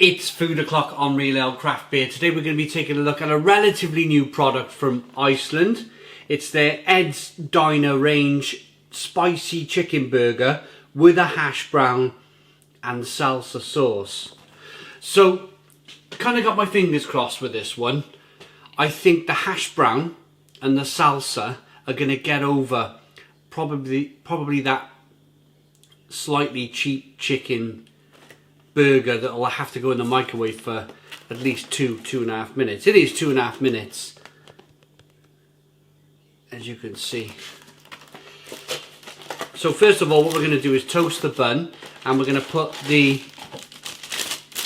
It's Food O'Clock on Real Ale Craft Beer. Today we're going to be taking a look at a relatively new product from Iceland. It's their Ed's Diner range spicy chicken burger with a hash brown and salsa sauce. So, kind of got my fingers crossed with this one. I think the hash brown and the salsa are going to get over probably that slightly cheap chicken burger that'll have to go in the microwave for at least 2.5 minutes. It is 2.5 minutes, as you can see. So first of all, what we're going to do is toast the bun, and we're going to put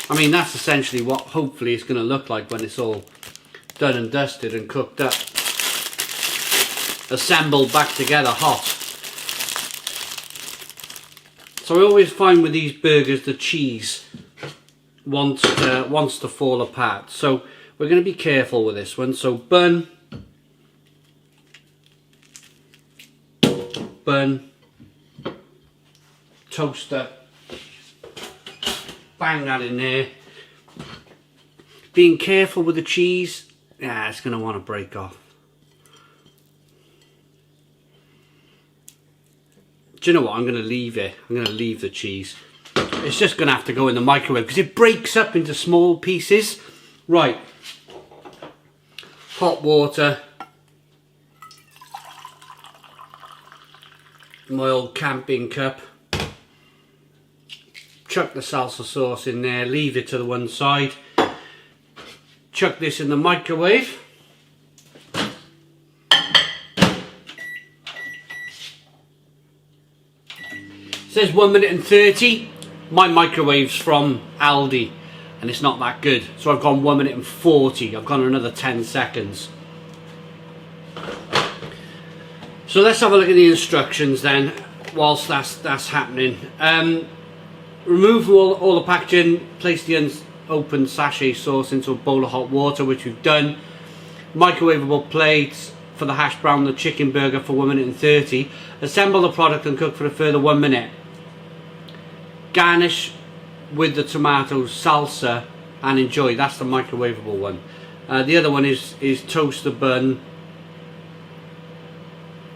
that's essentially what hopefully it's going to look like when it's all done and dusted and cooked up, assembled back together hot. So I always find with these burgers the cheese wants to fall apart. So we're going to be careful with this one. So bun, toaster, bang that in there. Being careful with the cheese, it's going to want to break off. Do you know what? I'm going to leave it. I'm going to leave the cheese. It's just going to have to go in the microwave because it breaks up into small pieces. Right. Hot water. My old camping cup. Chuck the salsa sauce in there. Leave it to the one side. Chuck this in the microwave. It says 1 minute and 30. My microwave's from Aldi and it's not that good, so I've gone 1 minute and 40. I've gone another 10 seconds. So let's have a look at the instructions then whilst that's happening. Remove all the packaging. Place the unopened sachet sauce into a bowl of hot water, which we've done. Microwavable plates for the hash brown and the chicken burger for 1 minute and 30. Assemble the product and cook for a further 1 minute. Garnish with the tomato salsa and enjoy. That's the microwavable one. The other one is toast the bun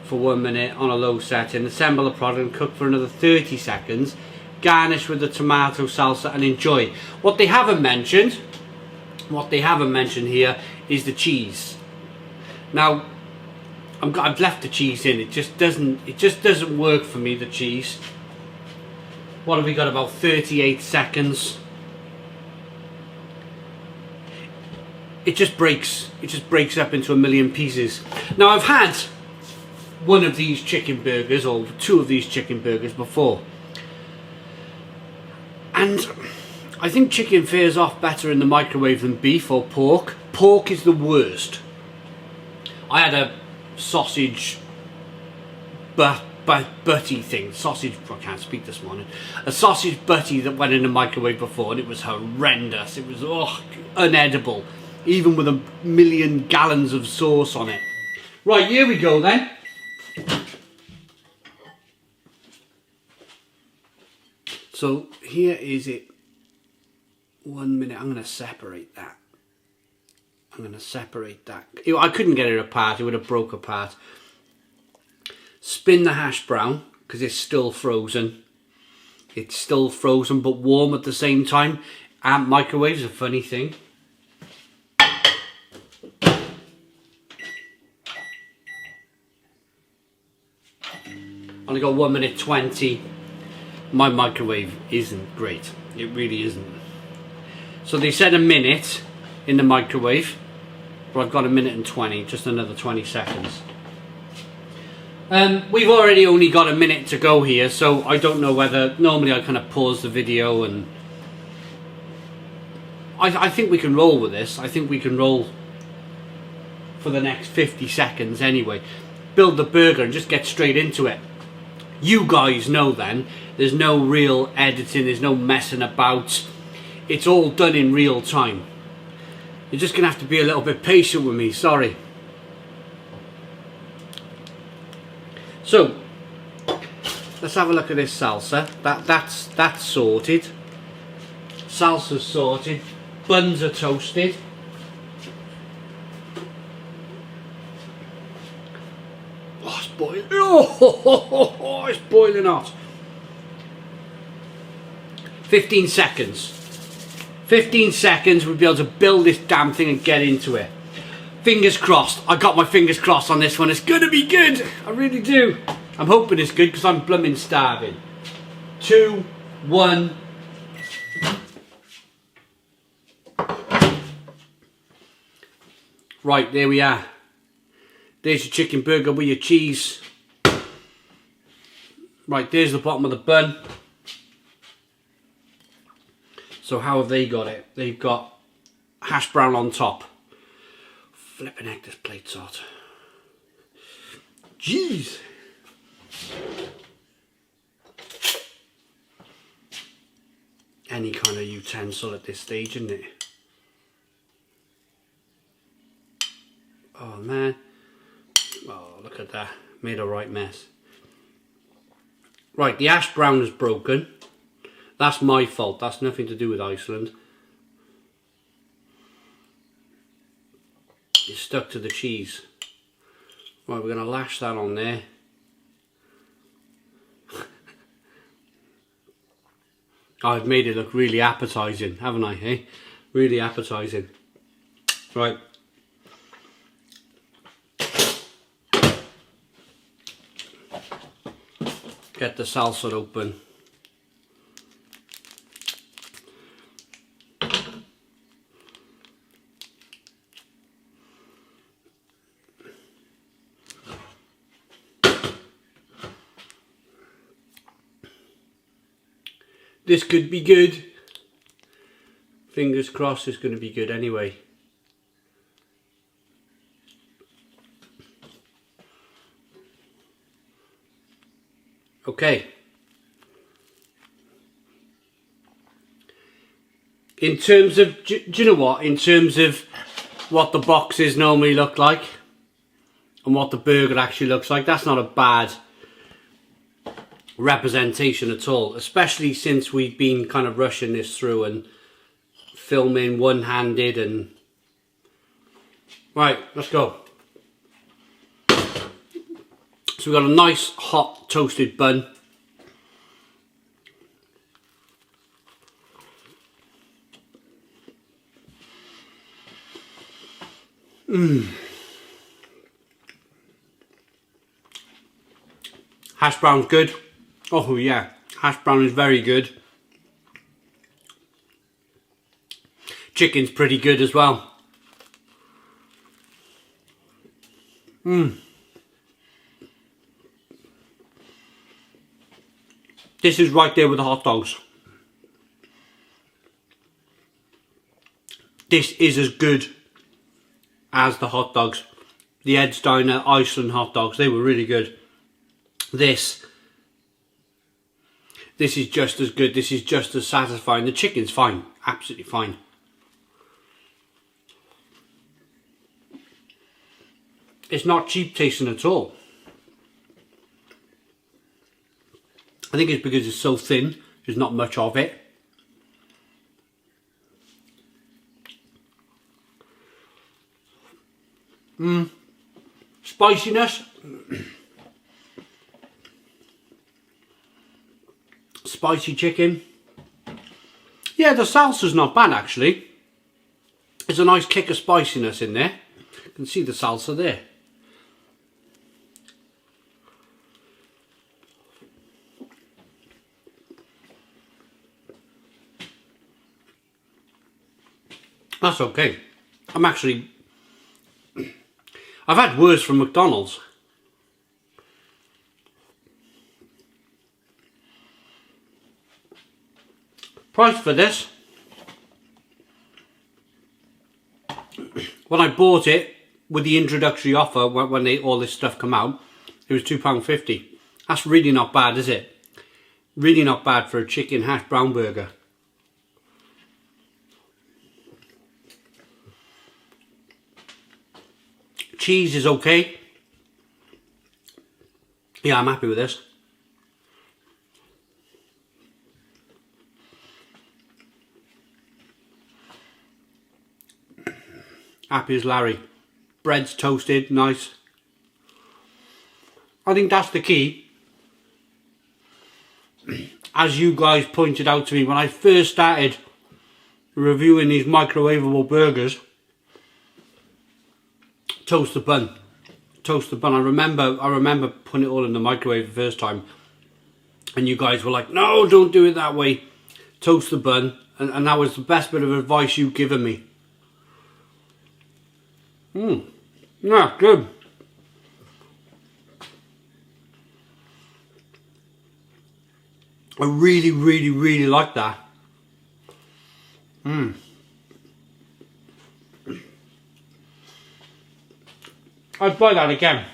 for 1 minute on a low setting. Assemble the product and cook for another 30 seconds. Garnish with the tomato salsa and enjoy. What they haven't mentioned here is the cheese. Now, I've left the cheese in. It just doesn't work for me, the cheese. What have we got? About 38 seconds. It just breaks up into a million pieces. Now, I've had one of these chicken burgers, or two of these chicken burgers before, and I think chicken fares off better in the microwave than beef or pork. Pork is the worst. I had a sausage butty thing. I can't speak this morning. A sausage butty that went in the microwave before, and it was horrendous. It was unedible, even with 1 million gallons of sauce on it. Right, here we go then. So here is it. 1 minute. I'm going to separate that. I couldn't get it apart. It would have broke apart. Spin the hash brown because it's still frozen. It's still frozen but warm at the same time. And microwave's a funny thing. Only got 1 minute 20. My microwave isn't great. It really isn't. So they said a minute in the microwave, but I've got 1 minute and 20, just another 20 seconds. We've already only got a minute to go here, so I don't know whether, normally I kind of pause the video, and I think we can roll with this. I think we can roll for the next 50 seconds anyway. Build the burger and just get straight into it. You guys know then, there's no real editing, there's no messing about. It's all done in real time. You're just going to have to be a little bit patient with me, sorry. So, let's have a look at this salsa. That's sorted. Salsa's sorted. Buns are toasted. Oh, it's boiling. Oh, it's boiling hot. 15 seconds. 15 seconds we'll be able to build this damn thing and get into it. Fingers crossed. I got my fingers crossed on this one. It's gonna be good. I really do. I'm hoping it's good because I'm blooming starving. 2, 1. Right, there we are. There's your chicken burger with your cheese. Right, there's the bottom of the bun. So how have they got it? They've got hash brown on top. Flipping heck, this plate's hot. Jeez. Any kind of utensil at this stage, isn't it? Oh man. Oh, look at that. Made a right mess. Right, the hash brown is broken. That's my fault. That's nothing to do with Iceland. It's stuck to the cheese. Right, we're going to lash that on there. I've made it look really appetizing, haven't I? Eh? Really appetizing. Right. Get the salsa open. This could be good. Fingers crossed it's going to be good anyway. Okay. In terms of, do you know what? In terms of what the boxes normally look like and what the burger actually looks like, that's not a bad representation at all. Especially since we've been kind of rushing this through and filming one-handed and... Right, let's go. So we've got a nice hot toasted bun. Hash brown's good. Oh yeah, hash brown is very good. Chicken's pretty good as well. This is right there with the hot dogs. This is as good as the hot dogs. The Ed's Diner Iceland hot dogs, they were really good. This is just as good. This is just as satisfying. The chicken's fine, absolutely fine. It's not cheap tasting at all. I think it's because it's so thin, there's not much of it. Spiciness. Spicy chicken. Yeah, the salsa's not bad actually. There's a nice kick of spiciness in there. You can see the salsa there. That's okay. I've had worse from McDonald's. Price for this. When I bought it with the introductory offer, when all this stuff come out, it was £2.50. That's really not bad, is it? Really not bad for a chicken hash brown burger. Cheese is okay. Yeah, I'm happy with this. Happy as Larry. Bread's toasted, nice. I think that's the key. As you guys pointed out to me when I first started reviewing these microwavable burgers, toast the bun. Toast the bun. I remember putting it all in the microwave the first time, and you guys were like, no, don't do it that way. Toast the bun. And that was the best bit of advice you've given me. Yeah, good. I really, really, really like that. I'd buy that again.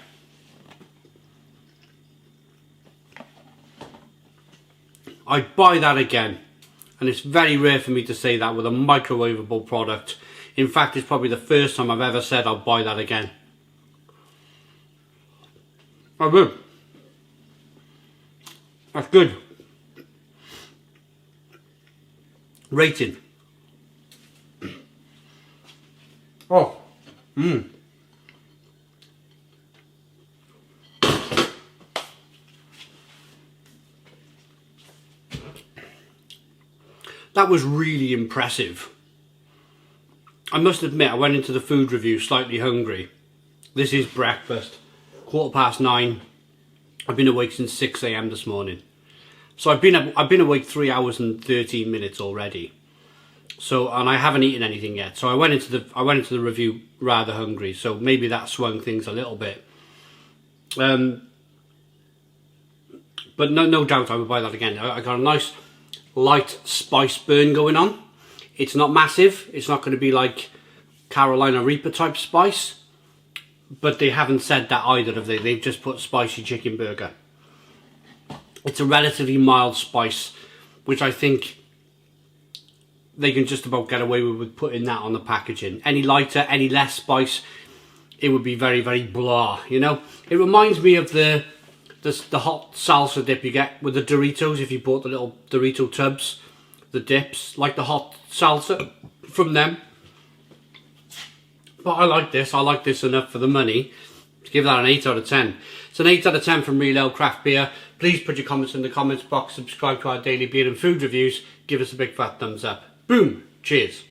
I'd buy that again. And it's very rare for me to say that with a microwavable product. In fact, it's probably the first time I've ever said I'll buy that again. I would. That's good. Rating. Oh. That was really impressive. I must admit, I went into the food review slightly hungry. This is breakfast, 9:15. I've been awake since 6 AM this morning. So I've been awake 3 hours and 13 minutes already. So, and I haven't eaten anything yet. So I went into the review rather hungry. So maybe that swung things a little bit. But no doubt I would buy that again. I got a nice light spice burn going on. It's not massive. It's not going to be like Carolina Reaper type spice. But they haven't said that either, have they? They've just put spicy chicken burger. It's a relatively mild spice, which I think they can just about get away with putting that on the packaging. Any lighter, any less spice, it would be very, very blah, you know? It reminds me of the hot salsa dip you get with the Doritos, if you bought the little Dorito tubs, the dips, like the hot salsa from them. But I like this enough for the money to give that an 8 out of 10. It's an 8 out of 10 from Real Ale Craft Beer. Please put your comments in the comments box, subscribe to our daily beer and food reviews, give us a big fat thumbs up. Boom! Cheers!